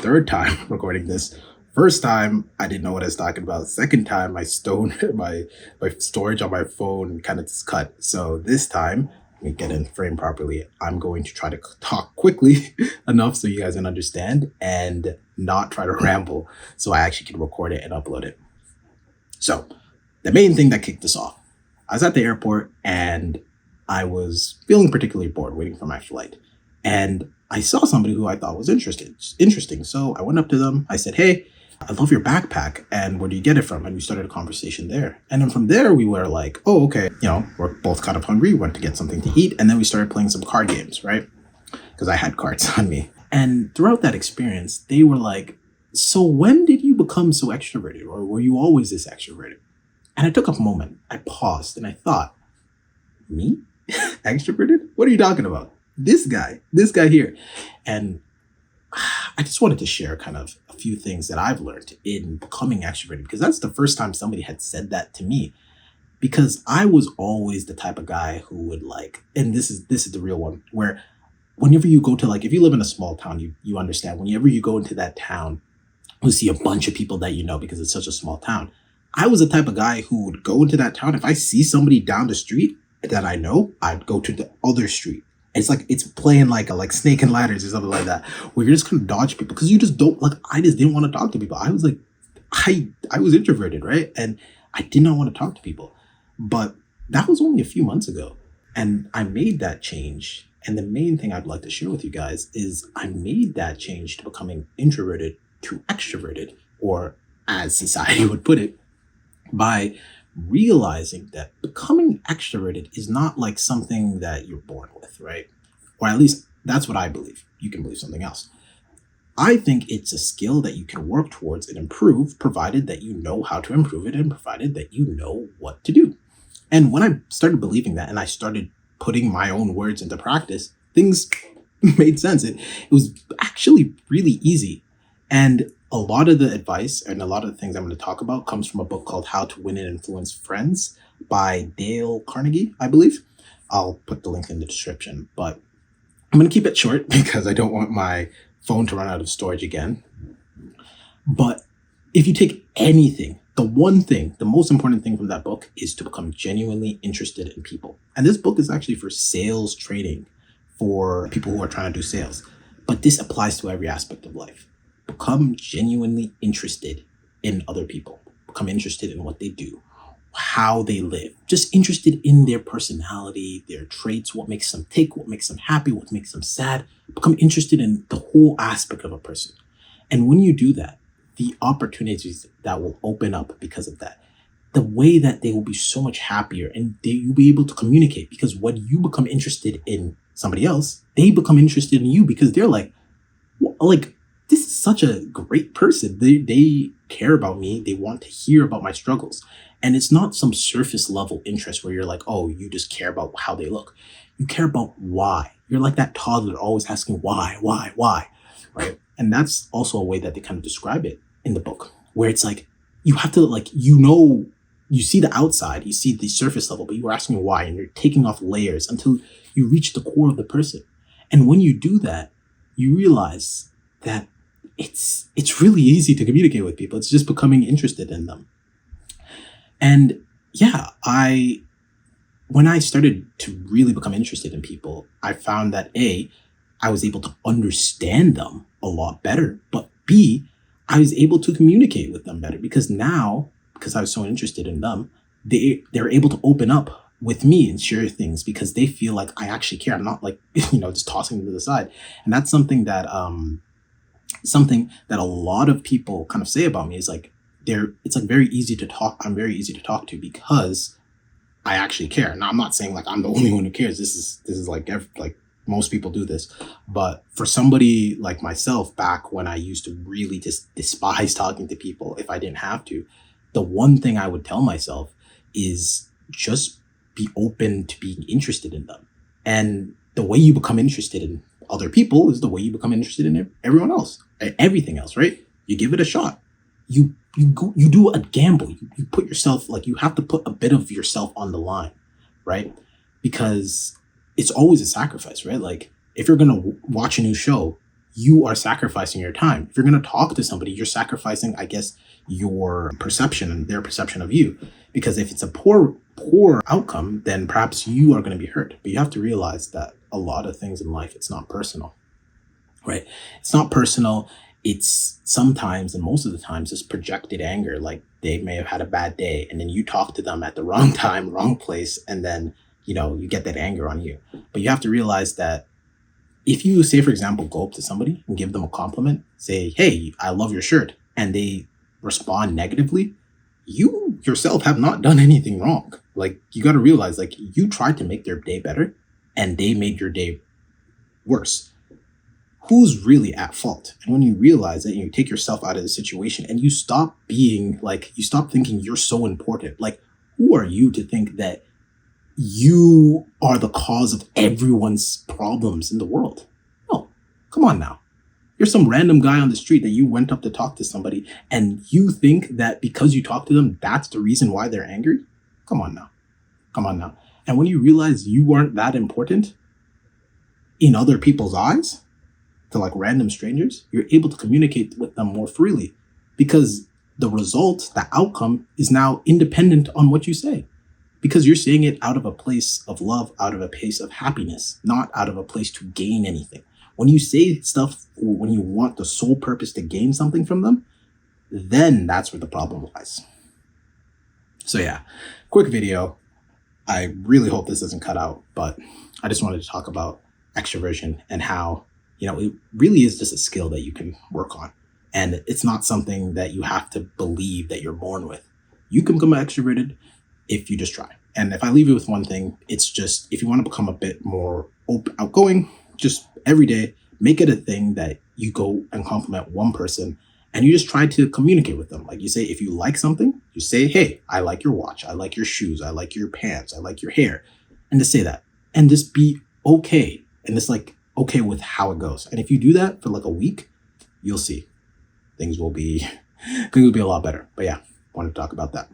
third time recording this. First time, I didn't know what I was talking about. Second time, my stone, my storage on my phone kind of just cut. So this time, let me get in frame properly. I'm going to try to talk quickly enough so you guys can understand and not try to ramble, so I actually can record it and upload it. So the main thing that kicked this off, I was at the airport and I was feeling particularly bored waiting for my flight. And I saw somebody who I thought was interesting. So I went up to them. I said, "Hey, I love your backpack. And where do you get it from?" And we started a conversation there. And then from there, we were like, "Oh, okay. We're both kind of hungry. We went to get something to eat." And then we started playing some card games, right? Because I had cards on me. And throughout that experience, they were like, "So when did you become so extroverted? Or were you always this extroverted?" And I took a moment. I paused and I thought, me? Extroverted? What are you talking about? This guy here. And I just wanted to share kind of a few things that I've learned in becoming extroverted, because that's the first time somebody had said that to me. Because I was always the type of guy who would and this is the real one, where whenever you go to if you live in a small town, you understand, whenever you go into that town, you see a bunch of people that you know because it's such a small town. I was the type of guy who would go into that town. If I see somebody down the street that I know, I'd go to the other street. It's like it's playing like snake and ladders or something like that, where you're just gonna dodge people because you just don't I just didn't want to talk to people. I was I was introverted, right? And I did not want to talk to people. But that was only a few months ago. And I made that change. And the main thing I'd like to share with you guys is I made that change to becoming introverted to extroverted, or as society would put it, by realizing that becoming extroverted is not like something that you're born with, right? Or at least that's what I believe. You can believe something else. I think it's a skill that you can work towards and improve, provided that you know how to improve it and provided that you know what to do. And when I started believing that and I started putting my own words into practice, things made sense. It was actually really easy. And a lot of the advice and a lot of the things I'm going to talk about comes from a book called How to Win and Influence Friends by Dale Carnegie, I believe. I'll put the link in the description, but I'm going to keep it short because I don't want my phone to run out of storage again. But if you take anything, the most important thing from that book is to become genuinely interested in people. And this book is actually for sales training for people who are trying to do sales. But this applies to every aspect of life. Become genuinely interested in other people. Become interested in what they do, how they live. Just interested in their personality, their traits, what makes them tick, what makes them happy, what makes them sad. Become interested in the whole aspect of a person. And when you do that, the opportunities that will open up because of that, the way that they will be so much happier, and you'll be able to communicate, because when you become interested in somebody else, they become interested in you because they're this is such a great person. They care about me. They want to hear about my struggles. And it's not some surface level interest where you're like, oh, you just care about how they look. You care about why. You're like that toddler always asking why, right? And that's also a way that they kind of describe it in the book, where it's you have to you see the outside, you see the surface level, but you're asking why, and you're taking off layers until you reach the core of the person. And when you do that, you realize that it's really easy to communicate with people. It's just becoming interested in them. And yeah, when I started to really become interested in people, I found that I was able to understand them a lot better, but B, I was able to communicate with them better because I was so interested in them, they're able to open up with me and share things because they feel like I actually care. I'm not just tossing them to the side. And that's something that a lot of people kind of say about me is it's very easy to talk. I'm very easy to talk to because I actually care. Now, I'm not saying I'm the only one who cares. This is most people do this. But for somebody like myself, back when I used to really just despise talking to people if I didn't have to, the one thing I would tell myself is just be open to being interested in them. And the way you become interested in other people is the way you become interested in everyone else, everything else, right? You give it a shot. You do a gamble. You put yourself, you have to put a bit of yourself on the line, right? Because it's always a sacrifice, right? If you're going to watch a new show, you are sacrificing your time. If you're going to talk to somebody, you're sacrificing, I guess, your perception and their perception of you. Because if it's a poor outcome, then perhaps you are going to be hurt. But you have to realize that a lot of things in life, it's not personal, right? It's not personal. It's sometimes, and most of the times, it's projected anger. Like they may have had a bad day, and then you talk to them at the wrong time, wrong place, and then, you get that anger on you. But you have to realize that if you say, for example, go up to somebody and give them a compliment, say, hey, I love your shirt, and they respond negatively, you yourself have not done anything wrong. Like, you got to realize, like, you tried to make their day better and they made your day worse. Who's really at fault? And when you realize that, and you take yourself out of the situation and you stop thinking you're so important. Like, who are you to think that you are the cause of everyone's problems in the world? No, come on now. You're some random guy on the street that you went up to talk to somebody, and you think that because you talk to them, that's the reason why they're angry? Come on now. Come on now. And when you realize you aren't that important in other people's eyes, to like random strangers, you're able to communicate with them more freely, because the result, the outcome, is now independent on what you say. Because you're saying it out of a place of love, out of a place of happiness, not out of a place to gain anything. When you say stuff, when you want the sole purpose to gain something from them, then that's where the problem lies. So yeah, quick video. I really hope this doesn't cut out, but I just wanted to talk about extroversion and how, it really is just a skill that you can work on. And it's not something that you have to believe that you're born with. You can become extroverted if you just try. And if I leave you with one thing, it's just, if you want to become a bit more outgoing, just every day, make it a thing that you go and compliment one person and you just try to communicate with them. Like you say, if you like something, you say, hey, I like your watch. I like your shoes. I like your pants. I like your hair. And just say that and just be okay. And just like, okay with how it goes. And if you do that for like a week, you'll see things will be a lot better. But yeah, wanted to talk about that.